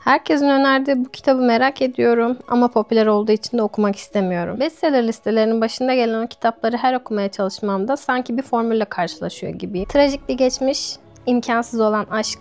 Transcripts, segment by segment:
Herkesin önerdiği bu kitabı merak ediyorum ama popüler olduğu için de okumak istemiyorum. Bestseller listelerinin başında gelen o kitapları her okumaya çalışmamda sanki bir formülle karşılaşıyor gibi. Trajik bir geçmiş, imkansız olan aşk,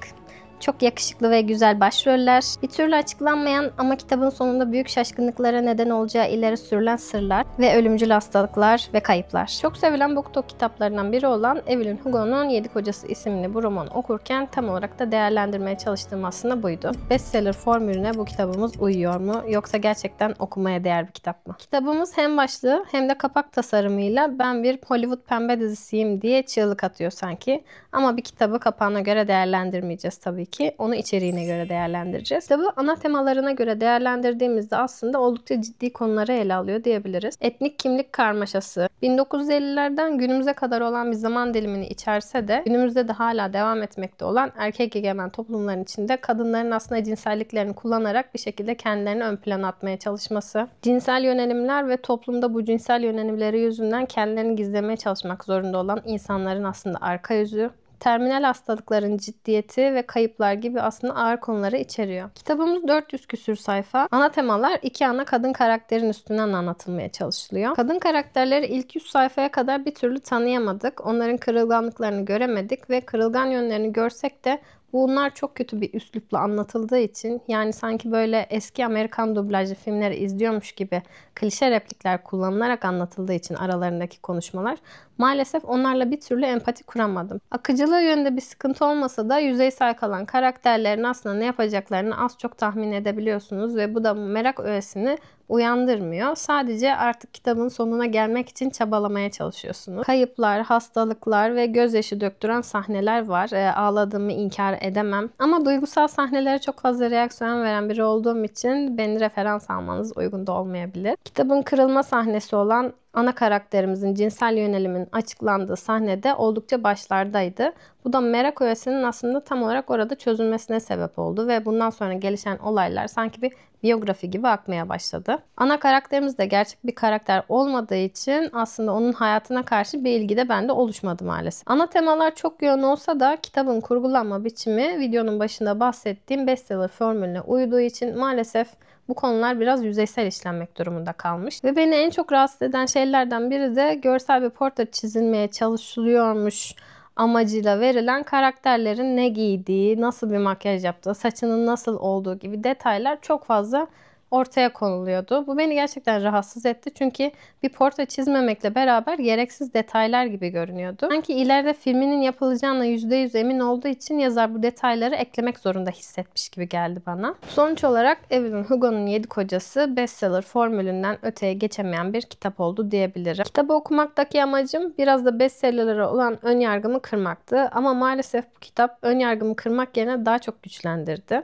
çok yakışıklı ve güzel başroller, bir türlü açıklanmayan ama kitabın sonunda büyük şaşkınlıklara neden olacağı ileri sürülen sırlar ve ölümcül hastalıklar ve kayıplar. Çok sevilen BookTok kitaplarından biri olan Evelyn Hugo'nun Yedi Kocası isimli bu romanı okurken tam olarak da değerlendirmeye çalıştığım aslında buydu. Bestseller formülüne bu kitabımız uyuyor mu yoksa gerçekten okumaya değer bir kitap mı? Kitabımız hem başlığı hem de kapak tasarımıyla ben bir Hollywood pembe dizisiyim diye çığlık atıyor sanki. Ama bir kitabı kapağına göre değerlendirmeyeceğiz tabii ki. Onu içeriğine göre değerlendireceğiz. Kitabı ana temalarına göre değerlendirdiğimizde aslında oldukça ciddi konuları ele alıyor diyebiliriz. Etnik kimlik karmaşası, 1950'lerden günümüze kadar olan bir zaman dilimini içerse de günümüzde de hala devam etmekte olan erkek egemen toplumların içinde kadınların aslında cinselliklerini kullanarak bir şekilde kendilerini ön plana atmaya çalışması, cinsel yönelimler ve toplumda bu cinsel yönelimleri yüzünden kendilerini gizlemeye çalışmak zorunda olan insanların aslında arka yüzü, terminal hastalıkların ciddiyeti ve kayıplar gibi aslında ağır konuları içeriyor. Kitabımız 400 küsür sayfa. Ana temalar iki ana kadın karakterin üstünden anlatılmaya çalışılıyor. Kadın karakterleri ilk 100 sayfaya kadar bir türlü tanıyamadık. Onların kırılganlıklarını göremedik ve kırılgan yönlerini görsek de bunlar çok kötü bir üslupla anlatıldığı için, yani sanki böyle eski Amerikan dublajlı filmleri izliyormuş gibi klişe replikler kullanılarak anlatıldığı için aralarındaki konuşmalar, maalesef onlarla bir türlü empati kuramadım. Akıcılığı yönünde bir sıkıntı olmasa da yüzeysel kalan karakterlerin aslında ne yapacaklarını az çok tahmin edebiliyorsunuz ve bu da merak öğesini uyandırmıyor. Sadece artık kitabın sonuna gelmek için çabalamaya çalışıyorsunuz. Kayıplar, hastalıklar ve gözyaşı döktüren sahneler var. Ağladığımı inkar edemem. Ama duygusal sahnelere çok fazla reaksiyon veren biri olduğum için beni referans almanız uygun da olmayabilir. Kitabın kırılma sahnesi olan ana karakterimizin cinsel yönelimin açıklandığı sahnede oldukça başlardaydı. Bu da merak öğesinin aslında tam olarak orada çözülmesine sebep oldu ve bundan sonra gelişen olaylar sanki bir biyografi gibi akmaya başladı. Ana karakterimiz de gerçek bir karakter olmadığı için aslında onun hayatına karşı bir ilgi de bende oluşmadı maalesef. Ana temalar çok yoğun olsa da kitabın kurgulanma biçimi videonun başında bahsettiğim bestseller formülüne uyduğu için maalesef bu konular biraz yüzeysel işlenmek durumunda kalmış. Ve beni en çok rahatsız eden şeylerden biri de görsel bir portre çizilmeye çalışılıyormuş amacıyla verilen karakterlerin ne giydiği, nasıl bir makyaj yaptığı, saçının nasıl olduğu gibi detaylar çok fazla ortaya konuluyordu. Bu beni gerçekten rahatsız etti. Çünkü bir portre çizmemekle beraber gereksiz detaylar gibi görünüyordu. Sanki ileride filminin yapılacağına %100 emin olduğu için yazar bu detayları eklemek zorunda hissetmiş gibi geldi bana. Sonuç olarak Evelyn Hugo'nun Yedi Kocası bestseller formülünden öteye geçemeyen bir kitap oldu diyebilirim. Kitabı okumaktaki amacım biraz da bestsellerlere olan önyargımı kırmaktı. Ama maalesef bu kitap önyargımı kırmak yerine daha çok güçlendirdi.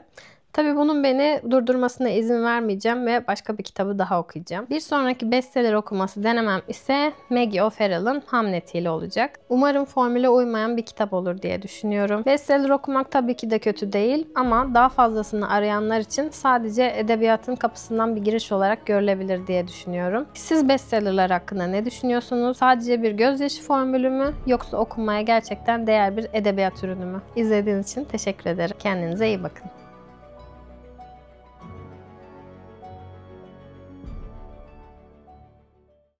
Tabii bunun beni durdurmasına izin vermeyeceğim ve başka bir kitabı daha okuyacağım. Bir sonraki bestseller okuması denemem ise Maggie O'Farrell'ın Hamlet ile olacak. Umarım formüle uymayan bir kitap olur diye düşünüyorum. Bestseller okumak tabii ki de kötü değil ama daha fazlasını arayanlar için sadece edebiyatın kapısından bir giriş olarak görülebilir diye düşünüyorum. Siz bestsellerler hakkında ne düşünüyorsunuz? Sadece bir gözyaşı formülü mü yoksa okunmaya gerçekten değer bir edebiyat ürünü mü? İzlediğiniz için teşekkür ederim. Kendinize iyi bakın.